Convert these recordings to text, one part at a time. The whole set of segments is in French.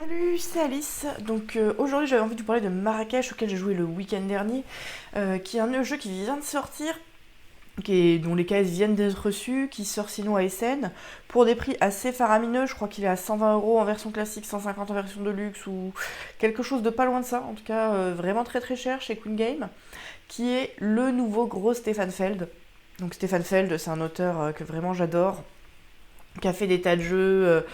Salut, c'est Alice. Donc aujourd'hui j'avais envie de vous parler de Marrakech auquel j'ai joué le week-end dernier, qui est un jeu qui vient de sortir, dont les caisses viennent d'être reçues, qui sort sinon à Essen, pour des prix assez faramineux. Je crois qu'il est à 120 € en version classique, 150 en version de luxe, ou quelque chose de pas loin de ça, en tout cas vraiment très très cher chez Queen Game, qui est le nouveau gros Stefan Feld. Donc Stefan Feld, c'est un auteur que vraiment j'adore, qui a fait des tas de jeux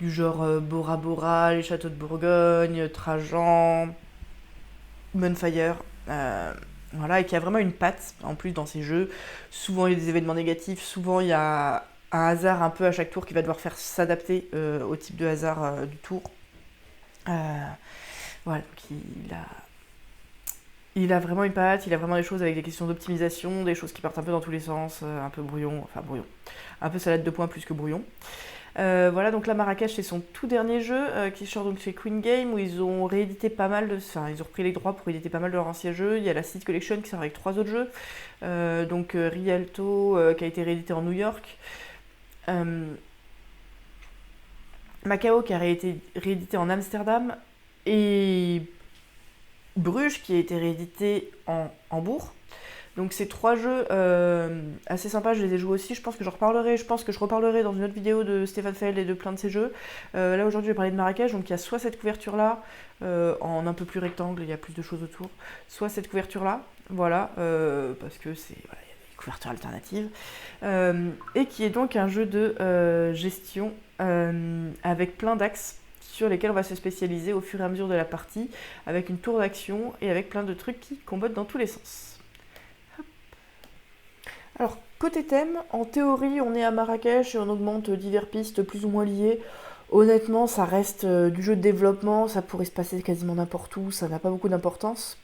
du genre Bora Bora, les châteaux de Bourgogne, Trajan, Bonfire. Voilà, et qui a vraiment une patte en plus dans ses jeux. Souvent il y a des événements négatifs, souvent il y a un hasard un peu à chaque tour qui va devoir faire s'adapter au type de hasard du tour. Euh, voilà, donc il a vraiment une patte, il a vraiment des choses avec des questions d'optimisation, des choses qui partent un peu dans tous les sens, un peu brouillon, enfin brouillon, un peu salade de points plus que brouillon. Voilà, donc là Marrakech c'est son tout dernier jeu qui sort donc chez Queen Game, où ils ont réédité pas mal de. Enfin, ils ont repris les droits pour éditer pas mal de leurs anciens jeux. Il y a la Seed Collection qui sort avec 3 autres jeux. Donc Rialto qui a été réédité en New York. Euh, Macao qui a été réédité en Amsterdam. Et Bruges qui a été réédité en Hambourg. Donc ces 3 jeux assez sympas, je les ai joués aussi, je pense que je reparlerai dans une autre vidéo de Stefan Feld et de plein de ces jeux. Là aujourd'hui je vais parler de Marrakech, donc il y a soit cette couverture là, en un peu plus rectangle, il y a plus de choses autour, soit cette couverture là, voilà, parce que voilà, il y a des couvertures alternatives, et qui est donc un jeu de gestion avec plein d'axes sur lesquels on va se spécialiser au fur et à mesure de la partie, avec une tour d'action et avec plein de trucs qui combattent dans tous les sens. Alors, côté thème, en théorie, on est à Marrakech et on augmente diverses pistes plus ou moins liées. Honnêtement, ça reste du jeu de développement, ça pourrait se passer quasiment n'importe où, ça n'a pas beaucoup d'importance.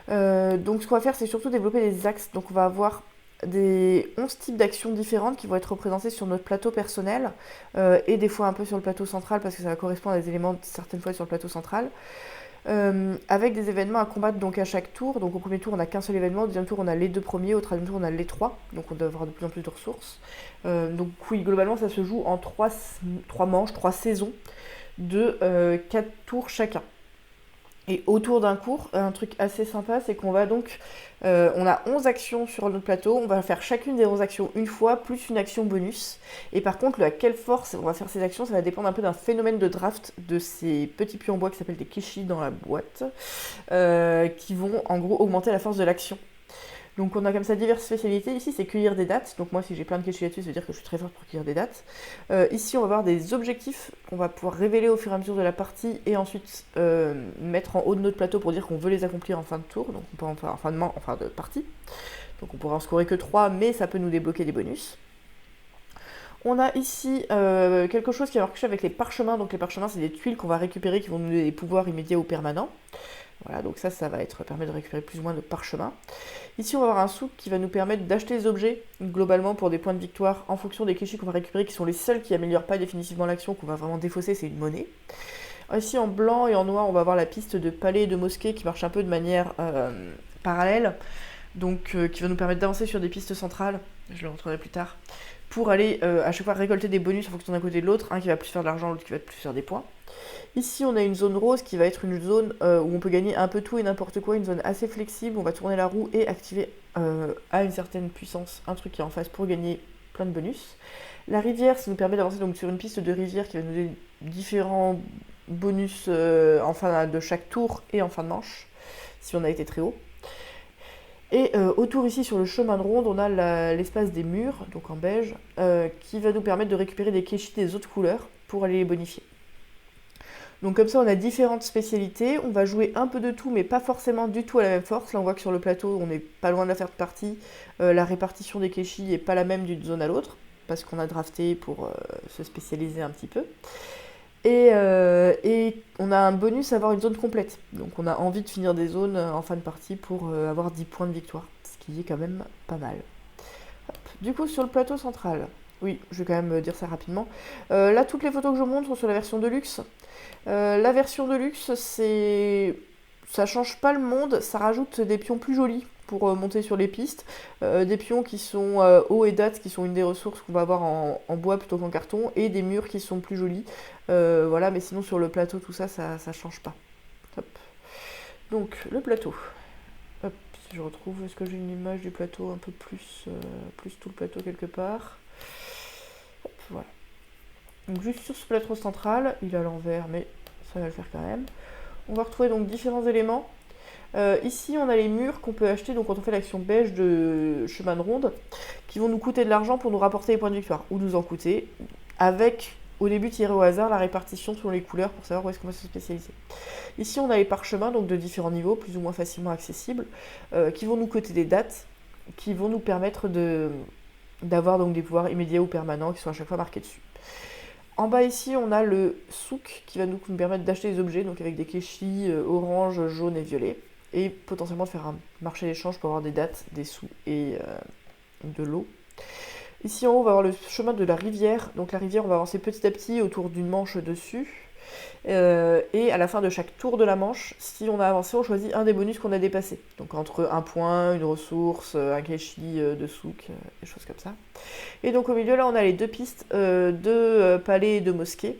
Donc, ce qu'on va faire, c'est surtout développer des axes. Donc, on va avoir des 11 types d'actions différentes qui vont être représentées sur notre plateau personnel, et des fois un peu sur le plateau central, parce que ça va correspondre à des éléments certaines fois sur le plateau central. Avec des événements à combattre donc à chaque tour. Donc au premier tour on n'a qu'un seul événement, au deuxième tour on a les 2 premiers, au troisième tour on a les 3, donc on doit avoir de plus en plus de ressources. Donc oui, globalement ça se joue en 3 manches, 3 saisons de 4 tours chacun. Et autour d'un cours, un truc assez sympa, c'est qu'on va donc, on a 11 actions sur notre plateau, on va faire chacune des 11 actions une fois, plus une action bonus. Et par contre, à quelle force on va faire ces actions, ça va dépendre un peu d'un phénomène de draft de ces petits pieux en bois qui s'appellent des kéchis dans la boîte, qui vont en gros augmenter la force de l'action. Donc on a comme ça diverses spécialités. Ici c'est cueillir des dates. Donc moi si j'ai plein de kéchis là-dessus, ça veut dire que je suis très forte pour cueillir des dates. Ici on va avoir des objectifs qu'on va pouvoir révéler au fur et à mesure de la partie et ensuite mettre en haut de notre plateau pour dire qu'on veut les accomplir en fin de tour. Donc on peut en faire en fin de partie. Donc on pourra en scorer que 3, mais ça peut nous débloquer des bonus. On a ici quelque chose qui va marcher avec les parchemins. Donc les parchemins c'est des tuiles qu'on va récupérer qui vont nous donner des pouvoirs immédiats ou permanents. Voilà, donc ça va permettre de récupérer plus ou moins de parchemins. Ici, on va avoir un souk qui va nous permettre d'acheter des objets, globalement pour des points de victoire, en fonction des kéchis qu'on va récupérer, qui sont les seuls qui améliorent pas définitivement l'action, qu'on va vraiment défausser, c'est une monnaie. Ici, en blanc et en noir, on va avoir la piste de palais et de mosquée qui marche un peu de manière parallèle, donc qui va nous permettre d'avancer sur des pistes centrales, je le montrerai plus tard, pour aller à chaque fois récolter des bonus en fonction d'un côté de l'autre, un qui va plus faire de l'argent, l'autre qui va plus faire des points. Ici, on a une zone rose qui va être une zone où on peut gagner un peu tout et n'importe quoi, une zone assez flexible. On va tourner la roue et activer à une certaine puissance un truc qui est en face pour gagner plein de bonus. La rivière, ça nous permet d'avancer donc sur une piste de rivière qui va nous donner différents bonus en fin de chaque tour et en fin de manche, si on a été très haut. Et autour ici sur le chemin de ronde, on a l'espace des murs, donc en beige, qui va nous permettre de récupérer des kéchis des autres couleurs pour aller les bonifier. Donc comme ça on a différentes spécialités, on va jouer un peu de tout mais pas forcément du tout à la même force. Là on voit que sur le plateau on n'est pas loin de la faire de partie, la répartition des kéchis n'est pas la même d'une zone à l'autre, parce qu'on a drafté pour se spécialiser un petit peu. Et on a un bonus à avoir une zone complète, donc on a envie de finir des zones en fin de partie pour avoir 10 points de victoire, ce qui est quand même pas mal. Hop. Du coup sur le plateau central, oui je vais quand même dire ça rapidement, là toutes les photos que je montre sont sur la version de luxe. La version de luxe, c'est ça change pas le monde, ça rajoute des pions plus jolis pour monter sur les pistes, des pions qui sont hauts et dates, qui sont une des ressources qu'on va avoir en bois plutôt qu'en carton, et des murs qui sont plus jolis. Voilà, mais sinon sur le plateau, tout ça, ça change pas. Hop. Donc, le plateau. Hop, si je retrouve, est-ce que j'ai une image du plateau un peu plus, plus tout le plateau quelque part. Hop, voilà. Donc juste sur ce plateau central, il est à l'envers, mais ça va le faire quand même. On va retrouver donc différents éléments. Ici, on a les murs qu'on peut acheter donc quand on fait l'action beige de chemin de ronde, qui vont nous coûter de l'argent pour nous rapporter les points de victoire, ou nous en coûter, avec au début tiré au hasard la répartition selon les couleurs pour savoir où est-ce qu'on va se spécialiser. Ici, on a les parchemins donc de différents niveaux, plus ou moins facilement accessibles, qui vont nous coûter des dates, qui vont nous permettre d'avoir donc des pouvoirs immédiats ou permanents qui sont à chaque fois marqués dessus. En bas ici, on a le souk qui va nous permettre d'acheter des objets, donc avec des kéchis orange, jaune et violet, et potentiellement de faire un marché d'échange pour avoir des dates, des sous et de l'eau. Ici en haut, on va avoir le chemin de la rivière. Donc la rivière, on va avancer petit à petit autour d'une manche dessus. Et à la fin de chaque tour de la manche, si on a avancé, on choisit un des bonus qu'on a dépassé. Donc entre un point, une ressource, un keshi de souk, des choses comme ça. Et donc au milieu, là, on a les deux pistes de palais et de mosquée,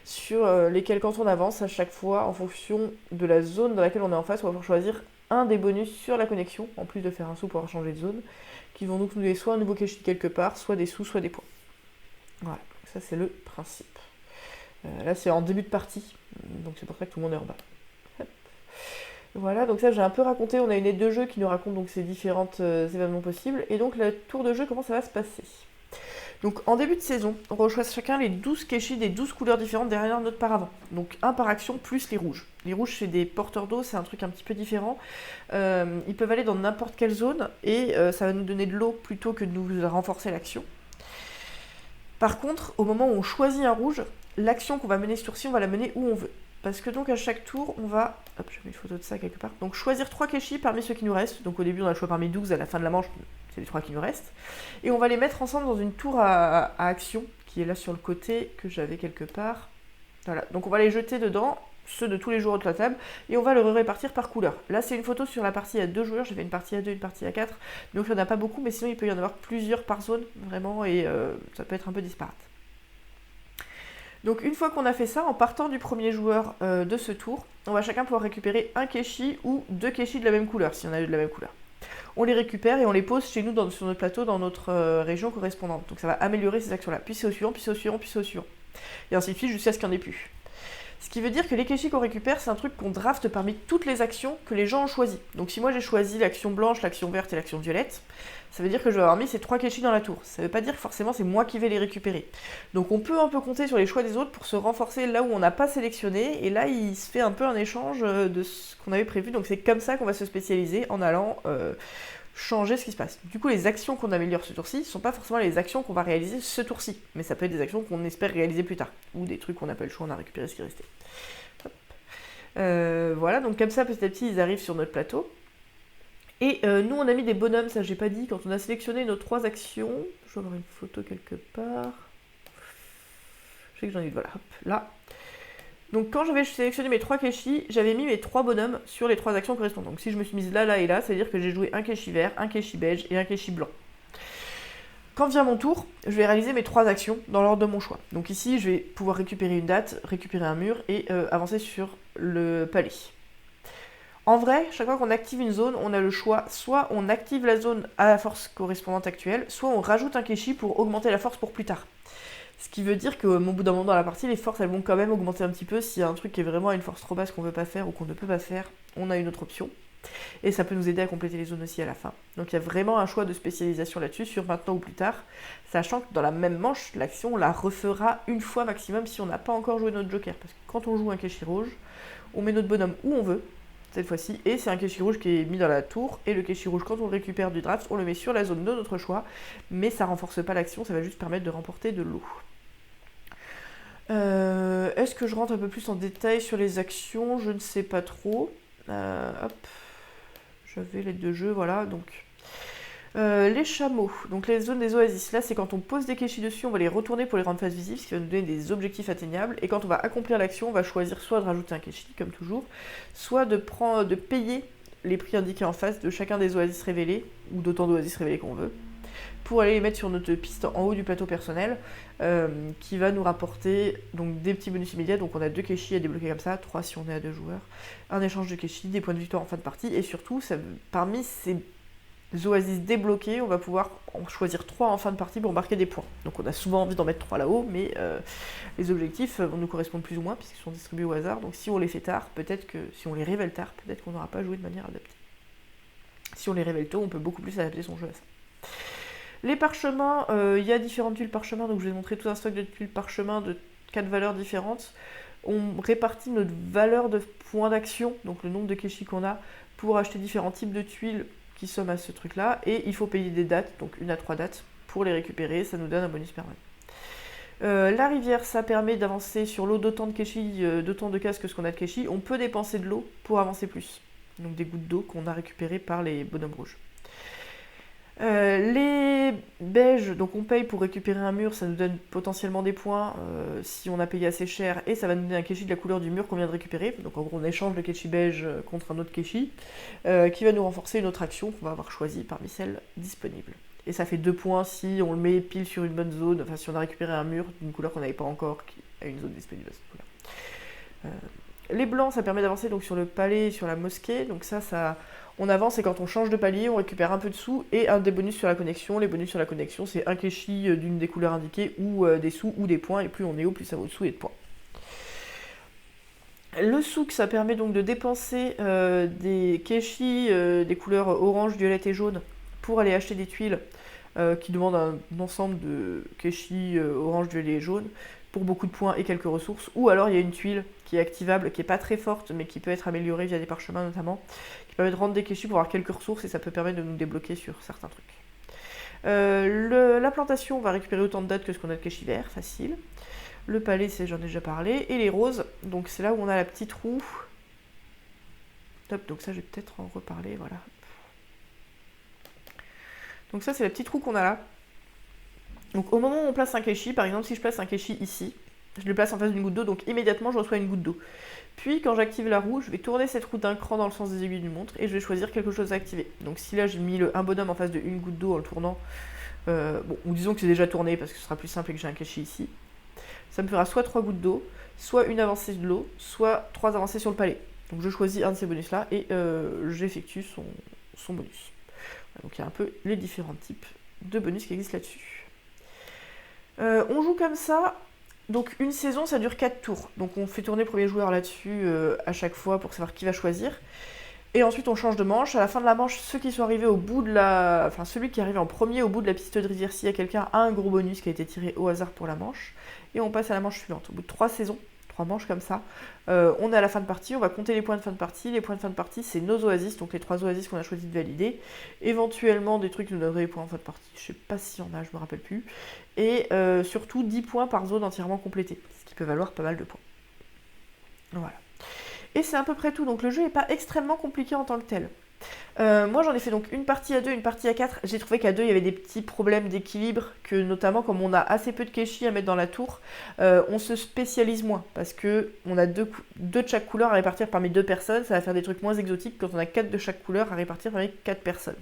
sur lesquelles, quand on avance, à chaque fois, en fonction de la zone dans laquelle on est en face, on va pouvoir choisir un des bonus sur la connexion, en plus de faire un sou pour changer de zone, qui vont nous donner soit un nouveau keshi quelque part, soit des sous, soit des points. Voilà, ça c'est le principe. Là c'est en début de partie, donc c'est pour ça que tout le monde est en bas. Hop. Voilà, donc ça j'ai un peu raconté, on a une aide de jeu qui nous raconte donc ces différents événements possibles, et donc le tour de jeu, comment ça va se passer. Donc en début de saison, on reçoit chacun les 12 kéchis des 12 couleurs différentes derrière notre paravent. Donc un par action plus les rouges. Les rouges c'est des porteurs d'eau, c'est un truc un petit peu différent. Ils peuvent aller dans n'importe quelle zone et ça va nous donner de l'eau plutôt que de nous renforcer l'action. Par contre, au moment où on choisit un rouge, l'action qu'on va mener ce tour-ci, on va la mener où on veut. Parce que donc à chaque tour, on va, hop, je mets une photo de ça quelque part, donc choisir 3 kéchis parmi ceux qui nous restent. Donc au début on a le choix parmi 12, à la fin de la manche, c'est les 3 qui nous restent. Et on va les mettre ensemble dans une tour à action, qui est là sur le côté, que j'avais quelque part. Voilà, donc on va les jeter dedans, ceux de tous les joueurs de la table, et on va le répartir par couleur. Là c'est une photo sur la partie à 2 joueurs, j'ai fait une partie à 2, une partie à 4, donc il n'y en a pas beaucoup, mais sinon il peut y en avoir plusieurs par zone, vraiment, et ça peut être un peu disparate. Donc une fois qu'on a fait ça, en partant du premier joueur de ce tour, on va chacun pouvoir récupérer un keshi ou 2 keshis de la même couleur, si on a eu de la même couleur. On les récupère et on les pose chez nous sur notre plateau, dans notre région correspondante. Donc ça va améliorer ces actions-là. Puis c'est au suivant, puis c'est au suivant, puis c'est au suivant. Et ainsi de suite jusqu'à ce qu'il n'y en ait plus. Ce qui veut dire que les kéchis qu'on récupère, c'est un truc qu'on draft parmi toutes les actions que les gens ont choisies. Donc si moi j'ai choisi l'action blanche, l'action verte et l'action violette, ça veut dire que je vais avoir mis ces 3 kéchis dans la tour. Ça veut pas dire que forcément c'est moi qui vais les récupérer. Donc on peut un peu compter sur les choix des autres pour se renforcer là où on n'a pas sélectionné, et là il se fait un peu un échange de ce qu'on avait prévu. Donc c'est comme ça qu'on va se spécialiser en allant changer ce qui se passe. Du coup, les actions qu'on améliore ce tour-ci ne sont pas forcément les actions qu'on va réaliser ce tour-ci, mais ça peut être des actions qu'on espère réaliser plus tard, ou des trucs qu'on n'a pas le choix, on a récupéré ce qui restait. Voilà, donc comme ça, petit à petit, ils arrivent sur notre plateau. Et nous, on a mis des bonhommes, ça j'ai pas dit, quand on a sélectionné nos 3 actions. Je vais avoir une photo quelque part. Je sais que j'en ai, voilà, hop, là. Donc quand j'avais sélectionné mes 3 kéchis, j'avais mis mes 3 bonhommes sur les 3 actions correspondantes. Donc si je me suis mise là, là et là, ça veut dire que j'ai joué un kéchi vert, un kéchi beige et un kéchi blanc. Quand vient mon tour, je vais réaliser mes 3 actions dans l'ordre de mon choix. Donc ici, je vais pouvoir récupérer une date, récupérer un mur et avancer sur le palais. En vrai, chaque fois qu'on active une zone, on a le choix, soit on active la zone à la force correspondante actuelle, soit on rajoute un kéchi pour augmenter la force pour plus tard. Ce qui veut dire qu'au bout d'un moment dans la partie, les forces elles vont quand même augmenter un petit peu. S'il y a un truc qui est vraiment à une force trop basse qu'on ne veut pas faire ou qu'on ne peut pas faire, on a une autre option. Et ça peut nous aider à compléter les zones aussi à la fin. Donc il y a vraiment un choix de spécialisation là-dessus, sur maintenant ou plus tard, sachant que dans la même manche, l'action on la refera une fois maximum si on n'a pas encore joué notre joker. Parce que quand on joue un kéchi rouge, on met notre bonhomme où on veut, cette fois-ci, et c'est un kéchi rouge qui est mis dans la tour, et le kéchi rouge, quand on le récupère du draft, on le met sur la zone de notre choix, mais ça renforce pas l'action, ça va juste permettre de remporter de l'eau. Est-ce que je rentre un peu plus en détail sur les actions? Je ne sais pas trop. Hop, j'avais l'aide de jeu, voilà. Donc, Les chameaux, donc les zones des oasis, là c'est quand on pose des Keshi dessus, on va les retourner pour les rendre face visible, ce qui va nous donner des objectifs atteignables, et quand on va accomplir l'action, on va choisir soit de rajouter un Keshi, comme toujours, soit de payer les prix indiqués en face de chacun des oasis révélés, ou d'autant d'oasis révélés qu'on veut, pour aller les mettre sur notre piste en haut du plateau personnel, qui va nous rapporter donc, des petits bonus immédiats. Donc on a 2 Keshi à débloquer comme ça, 3 si on est à 2 joueurs, un échange de Keshi, des points de victoire en fin de partie, et surtout, parmi ces oasis débloqués, on va pouvoir en choisir 3 en fin de partie pour marquer des points. Donc on a souvent envie d'en mettre 3 là-haut, mais les objectifs vont nous correspondre plus ou moins, puisqu'ils sont distribués au hasard. Donc si on les fait tard, peut-être que si on les révèle tard, peut-être qu'on n'aura pas joué de manière adaptée. Si on les révèle tôt, on peut beaucoup plus adapter son jeu à ça. Les parchemins, il y a différentes tuiles parchemins, donc je vais vous montrer tout un stock de tuiles parchemins de 4 valeurs différentes. On répartit notre valeur de points d'action, donc le nombre de Keshi qu'on a, pour acheter différents types de tuiles qui somment à ce truc-là, et il faut payer des dates, donc 1 à 3 dates, pour les récupérer, ça nous donne un bonus permanent. La rivière, ça permet d'avancer sur l'eau d'autant de Keshi, d'autant de cases que ce qu'on a de Keshi. On peut dépenser de l'eau pour avancer plus, donc des gouttes d'eau qu'on a récupérées par les bonhommes rouges. Les beiges, donc on paye pour récupérer un mur, ça nous donne potentiellement des points si on a payé assez cher, et ça va nous donner un Keshi de la couleur du mur qu'on vient de récupérer. Donc en gros on échange le Keshi beige contre un autre Keshi qui va nous renforcer une autre action qu'on va avoir choisie parmi celles disponibles. Et ça fait 2 points si on le met pile sur une bonne zone, enfin si on a récupéré un mur d'une couleur qu'on n'avait pas encore, qui a une zone disponible à cette couleur. Les blancs, ça permet d'avancer donc sur le palais et sur la mosquée, donc ça on avance et quand on change de palier, on récupère un peu de sous et un des bonus sur la connexion. Les bonus sur la connexion, c'est un Keshi d'une des couleurs indiquées ou des sous ou des points, et plus on est haut, plus ça vaut de sous et de points. Le souk, ça permet donc de dépenser des Keshi des couleurs orange, violette et jaune pour aller acheter des tuiles qui demandent un ensemble de Keshi orange, violet et jaune pour beaucoup de points et quelques ressources. Ou alors il y a une tuile qui est activable, qui n'est pas très forte, mais qui peut être améliorée via des parchemins notamment, qui permet de rendre des Keshi pour avoir quelques ressources et ça peut permettre de nous débloquer sur certains trucs. La plantation, on va récupérer autant de dates que ce qu'on a de Keshi vert, facile. Le palais, j'en ai déjà parlé. Et les roses, donc c'est là où on a la petite roue. Top, donc ça je vais peut-être en reparler, voilà. Donc ça c'est la petite roue qu'on a là. Donc au moment où on place un Keshi, par exemple si je place un Keshi ici, je le place en face d'une goutte d'eau, donc immédiatement je reçois une goutte d'eau. Puis quand j'active la roue, je vais tourner cette roue d'un cran dans le sens des aiguilles d'une montre et je vais choisir quelque chose à activer. Donc si là j'ai mis un bonhomme en face de une goutte d'eau en le tournant, ou disons que c'est déjà tourné parce que ce sera plus simple et que j'ai un Keshi ici, ça me fera soit 3 gouttes d'eau, soit une avancée de l'eau, soit 3 avancées sur le palais. Donc je choisis un de ces bonus là et j'effectue son bonus. Donc il y a un peu les différents types de bonus qui existent là-dessus. On joue comme ça, donc une saison ça dure 4 tours, donc on fait tourner le premier joueur là-dessus à chaque fois pour savoir qui va choisir, et ensuite on change de manche. À la fin de la manche, ceux qui sont arrivés au bout de enfin celui qui est arrivé en premier au bout de la piste de rivière, s'il y a quelqu'un, a un gros bonus qui a été tiré au hasard pour la manche, et on passe à la manche suivante. Au bout de 3 saisons, 3 manches comme ça, on est à la fin de partie, on va compter les points de fin de partie. Les points de fin de partie, c'est nos oasis, donc les 3 oasis qu'on a choisi de valider. Éventuellement, des trucs qui nous donneraient les points en fin de partie. Je sais pas s'il y en a, je me rappelle plus. Et surtout 10 points par zone entièrement complétée, ce qui peut valoir pas mal de points. Voilà. Et c'est à peu près tout, donc le jeu n'est pas extrêmement compliqué en tant que tel. Moi j'en ai fait donc une partie à 2, une partie à 4. J'ai trouvé qu'à 2 il y avait des petits problèmes d'équilibre, que notamment comme on a assez peu de Keshi à mettre dans la tour, on se spécialise moins, parce que on a 2 de chaque couleur à répartir parmi 2 personnes, ça va faire des trucs moins exotiques quand on a 4 de chaque couleur à répartir parmi 4 personnes.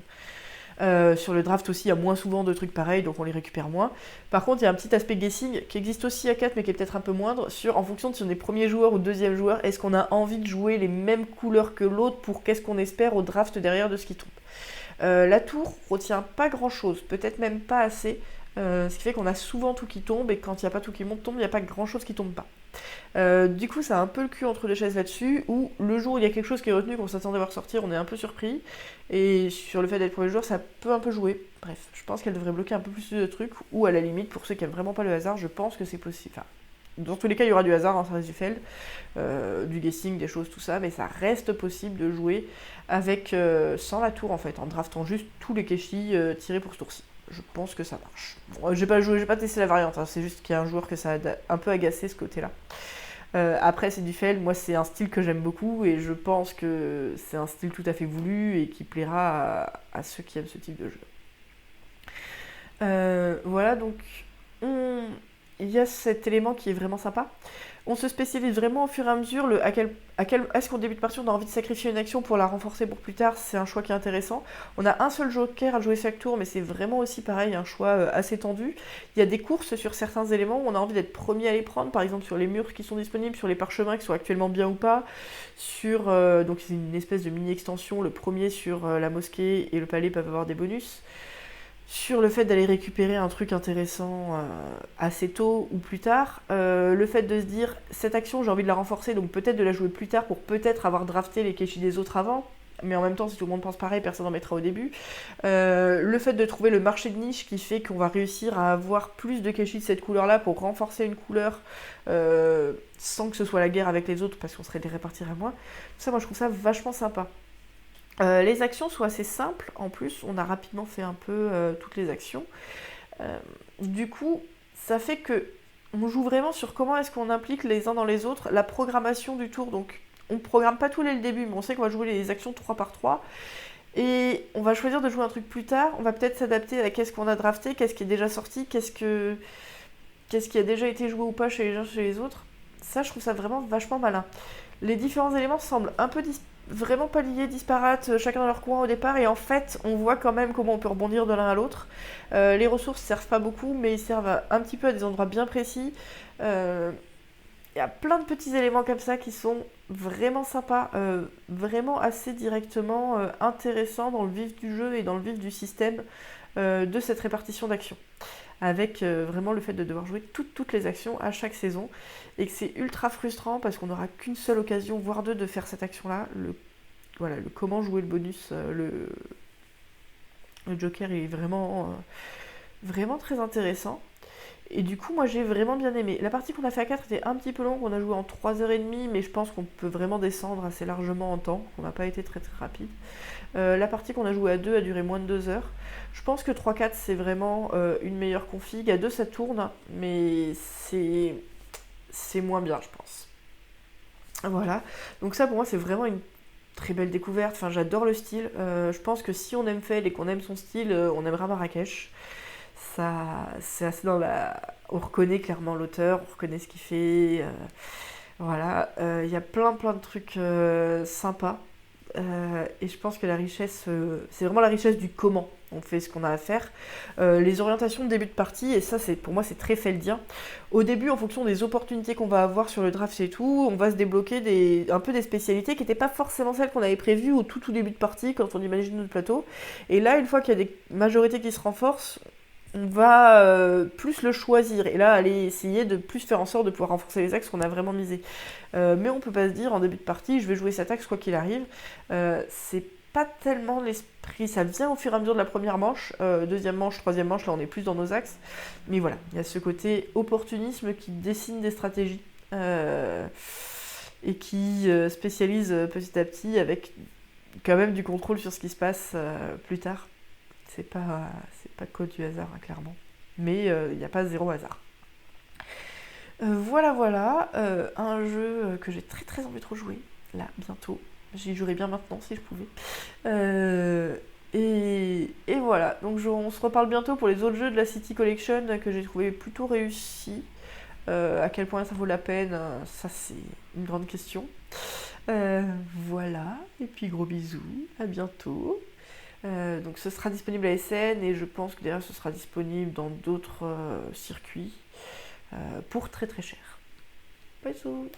Sur le draft aussi, il y a moins souvent de trucs pareils, donc on les récupère moins. Par contre, il y a un petit aspect guessing qui existe aussi à 4, mais qui est peut-être un peu moindre, en fonction de si on est premier joueur ou deuxième joueur, est-ce qu'on a envie de jouer les mêmes couleurs que l'autre pour qu'est-ce qu'on espère au draft derrière de ce qui tombe. La tour retient pas grand-chose, peut-être même pas assez, ce qui fait qu'on a souvent tout qui tombe, et quand il n'y a pas tout qui tombe, il n'y a pas grand-chose qui tombe pas. Du coup, ça a un peu le cul entre les chaises là-dessus, où le jour où il y a quelque chose qui est retenu, qu'on s'attendait à voir sortir, on est un peu surpris, et sur le fait d'être premier joueur, ça peut un peu jouer. Bref, je pense qu'elle devrait bloquer un peu plus de trucs, ou à la limite, pour ceux qui n'aiment vraiment pas le hasard, je pense que c'est possible. Enfin, dans tous les cas, il y aura du hasard, ça reste du Feld, du guessing, des choses, tout ça, mais ça reste possible de jouer avec sans la tour en fait, en draftant juste tous les Keshi tirés pour ce tour-ci. Je pense que ça marche. Bon, j'ai pas testé la variante, hein, c'est juste qu'il y a un joueur que ça a un peu agacé ce côté-là. Après c'est du Feld, moi c'est un style que j'aime beaucoup et je pense que c'est un style tout à fait voulu et qui plaira à ceux qui aiment ce type de jeu. Voilà, donc on- il y a cet élément qui est vraiment sympa. On se spécialise vraiment au fur et à mesure. Est-ce qu'au début de partie on a envie de sacrifier une action pour la renforcer pour plus tard? C'est un choix qui est intéressant. On a un seul joker à jouer chaque tour, mais c'est vraiment aussi pareil, un choix assez tendu. Il y a des courses sur certains éléments où on a envie d'être premier à les prendre, par exemple sur les murs qui sont disponibles, sur les parchemins qui sont actuellement bien ou pas. Donc c'est une espèce de mini extension. Le premier sur la mosquée et le palais peuvent avoir des bonus sur le fait d'aller récupérer un truc intéressant assez tôt ou plus tard, le fait de se dire cette action j'ai envie de la renforcer donc peut-être de la jouer plus tard pour peut-être avoir drafté les Keshi des autres avant, mais en même temps si tout le monde pense pareil personne n'en mettra au début, le fait de trouver le marché de niche qui fait qu'on va réussir à avoir plus de Keshi de cette couleur là pour renforcer une couleur sans que ce soit la guerre avec les autres parce qu'on serait les répartir à moins, tout ça moi je trouve ça vachement sympa. Les actions sont assez simples, en plus on a rapidement fait un peu toutes les actions. Du coup, ça fait que on joue vraiment sur comment est-ce qu'on implique les uns dans les autres, la programmation du tour. Donc on programme pas tout dès le début, mais on sait qu'on va jouer les actions 3 par 3. Et on va choisir de jouer un truc plus tard, on va peut-être s'adapter à qu'est-ce qu'on a drafté, qu'est-ce qui est déjà sorti, qu'est-ce qui a déjà été joué ou pas chez les uns chez les autres. Ça, je trouve ça vraiment vachement malin. Les différents éléments semblent un peu vraiment pas liés, disparates, chacun dans leur coin au départ, et en fait, on voit quand même comment on peut rebondir de l'un à l'autre. Les ressources servent pas beaucoup, mais ils servent un petit peu à des endroits bien précis. Il y a plein de petits éléments comme ça qui sont vraiment sympas, vraiment assez directement intéressants dans le vif du jeu et dans le vif du système de cette répartition d'actions. Avec vraiment le fait de devoir jouer toutes les actions à chaque saison et que c'est ultra frustrant parce qu'on n'aura qu'une seule occasion, voire deux, de faire cette action-là. Voilà, le comment jouer le bonus, le Joker est vraiment très intéressant. Et du coup, moi j'ai vraiment bien aimé. La partie qu'on a fait à 4 était un petit peu longue, on a joué en 3h30, mais je pense qu'on peut vraiment descendre assez largement en temps, on n'a pas été très rapide. La partie qu'on a joué à 2 a duré moins de 2 heures. Je pense que 3-4 c'est vraiment une meilleure config. À 2 ça tourne, mais c'est moins bien, je pense. Voilà. Donc ça pour moi c'est vraiment une très belle découverte. Enfin, j'adore le style. Je pense que si on aime Feld et qu'on aime son style, on aimera Marrakech. Ça, c'est assez dans la. On reconnaît clairement l'auteur, on reconnaît ce qu'il fait. Voilà. Il y a plein de trucs sympas. Et je pense que la richesse, c'est vraiment la richesse du comment on fait ce qu'on a à faire. Les orientations de début de partie, et ça pour moi c'est très feldien. Au début, en fonction des opportunités qu'on va avoir sur le draft et tout, on va se débloquer un peu des spécialités qui n'étaient pas forcément celles qu'on avait prévues au tout début de partie quand on imagine notre plateau. Et là, une fois qu'il y a des majorités qui se renforcent, on va plus le choisir et là aller essayer de plus faire en sorte de pouvoir renforcer les axes qu'on a vraiment misé. Mais on peut pas se dire en début de partie je vais jouer cet axe quoi qu'il arrive. C'est pas tellement l'esprit, ça vient au fur et à mesure de la première manche, deuxième manche, troisième manche, là on est plus dans nos axes. Mais voilà, il y a ce côté opportunisme qui dessine des stratégies et qui spécialise petit à petit avec quand même du contrôle sur ce qui se passe plus tard. C'est pas que du hasard, hein, clairement. Mais il n'y a pas zéro hasard. Voilà, un jeu que j'ai très envie de rejouer, là, bientôt. J'y jouerai bien maintenant si je pouvais. Et voilà, donc on se reparle bientôt pour les autres jeux de la City Collection que j'ai trouvé plutôt réussis. À quel point ça vaut la peine, ça c'est une grande question. Voilà, et puis gros bisous, à bientôt. Donc ce sera disponible à SN et je pense que derrière ce sera disponible dans d'autres circuits pour très cher. Bisous.